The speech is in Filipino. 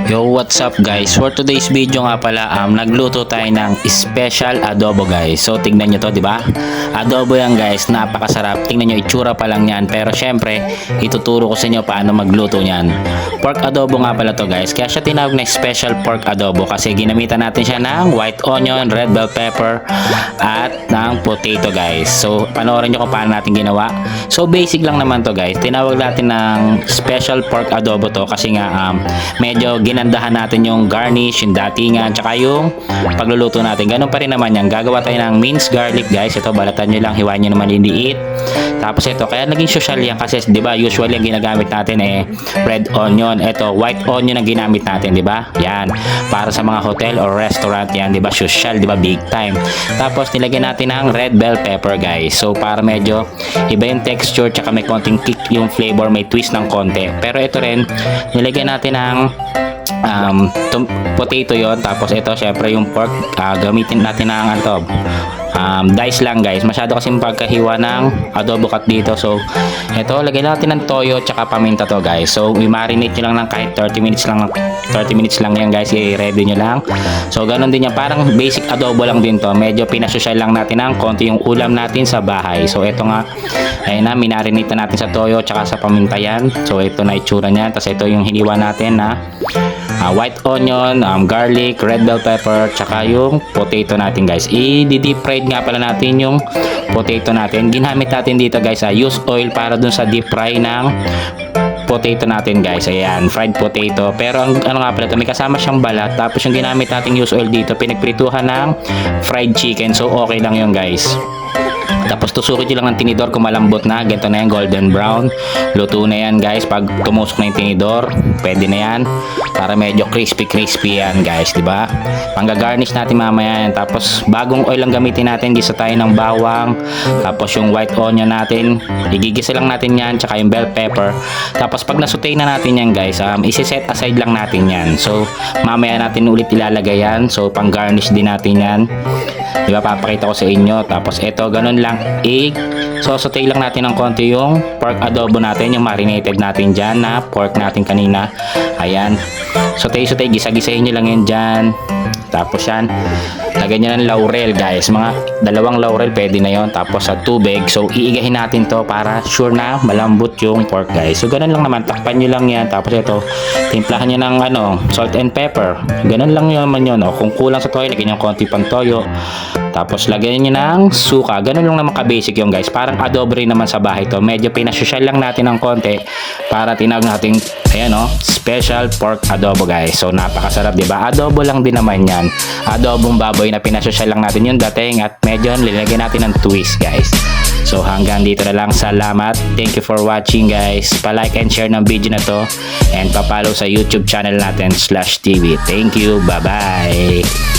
Yo, what's up guys? For today's video nga pala, nagluto tayo ng special adobo guys. So tingnan nyo to, di ba? Adobo yan guys, napakasarap. Tingnan nyo, itsura pa lang yan. Pero syempre, ituturo ko sa inyo paano magluto niyan. Pork adobo nga pala to guys. Kaya siya tinawag na special pork adobo kasi ginamitan natin siya ng white onion, red bell pepper, at ng potato guys. So panoorin nyo kung paano natin ginawa. So basic lang naman to guys. Tinawag natin ng special pork adobo to kasi nga medyo ginandahan natin yung garnish, yung datingan, tsaka yung pagluluto natin. Ganun pa rin naman yan. Gagawa tayo ng minced garlic guys. Ito, balatan nyo lang, hiwain nyo naman liliit. Tapos ito, kaya naging social yan kasi di ba usually ang ginagamit natin red onion. Ito, white onion ang ginamit natin, di ba? Yan. Para sa mga hotel or restaurant yan, di ba? Social, di ba? Big time. Tapos nilagyan natin ng red bell pepper guys. So para medyo iba yung texture, tsaka may konting kick yung flavor, may twist ng konti. Pero ito rin, nilagyan natin ng potato yon. Tapos ito syempre yung pork, gamitin natin ng dice lang guys. Masyado kasing pagkahiwa ng adobo cut dito. So ito, lagyan natin ng toyo tsaka paminta to guys. So i-marinate nyo lang ng kahit 30 minutes lang yan guys. I-ready nyo lang. So ganun din yan, parang basic adobo lang din to. Medyo pinasosyal lang natin ng konti yung ulam natin sa bahay. So ito nga, ayun na, minarinate na natin sa toyo tsaka sa paminta yan. So ito na itsura niyan. Tapos ito yung hiniwa natin na white onion, garlic, red bell pepper, tsaka yung potato natin guys. I-deep fried nga pala natin yung potato natin. Ginamit natin dito guys, use oil para dun sa deep fry ng potato natin guys. Ayan, fried potato. Pero ano nga pala ito, may kasama siyang balat. Tapos yung ginamit nating use oil dito, pinagprituhan ng fried chicken. So okay lang yun guys. Tapos tusukin nyo lang ng tinidor kung malambot na. Ganito na yan, golden brown. Luto na yan guys. Pag tumusok na yung tinidor, pwede na yan. Para medyo crispy yan guys, diba? Pangga-garnish natin mamaya yan. Tapos bagong oil ang gamitin natin. Gisa tayo ng bawang. Tapos yung white onion natin, igigisa lang natin yan. Tsaka yung bell pepper. Tapos pag nasutay na natin yan guys, isi-set aside lang natin yan. So mamaya natin ulit ilalagay yan. So pang-garnish din natin yan. Diba, papakita ko sa inyo. Tapos ito, ganun lang. So-saute lang natin ng konti yung pork adobo natin, yung marinated natin dyan na pork natin kanina. Ayan. Saute-saute, gisa-gisahin nyo lang yan dyan. Tapos yan, lagyan nyo ng laurel guys. Mga 2 laurel, pwede na yon. Tapos sa tubig. So, iigahin natin to para sure na malambot yung pork guys. So, ganun lang naman. Takpan nyo lang yan. Tapos ito, timplahan nyo ng salt and pepper. Ganun lang naman yun. Kung kulang sa toyo, lagyan nyo konti pang toyo. Tapos lagyan nyo ng suka. Ganun lang naman ka-basic yung guys. Parang adobo rin naman sa bahay to. Medyo pinasosyal lang natin ng konti para tinawag natin, ayan special pork adobo guys. So napakasarap, diba? Adobo lang din naman yan. Adobong baboy na pinasosyal lang natin yung dating at medyo nilagyan natin ng twist guys. So hanggang dito na lang. Salamat. Thank you for watching guys. Pa-like and share ng video na to. And pa-follow sa YouTube channel natin /TV. Thank you. Bye-bye.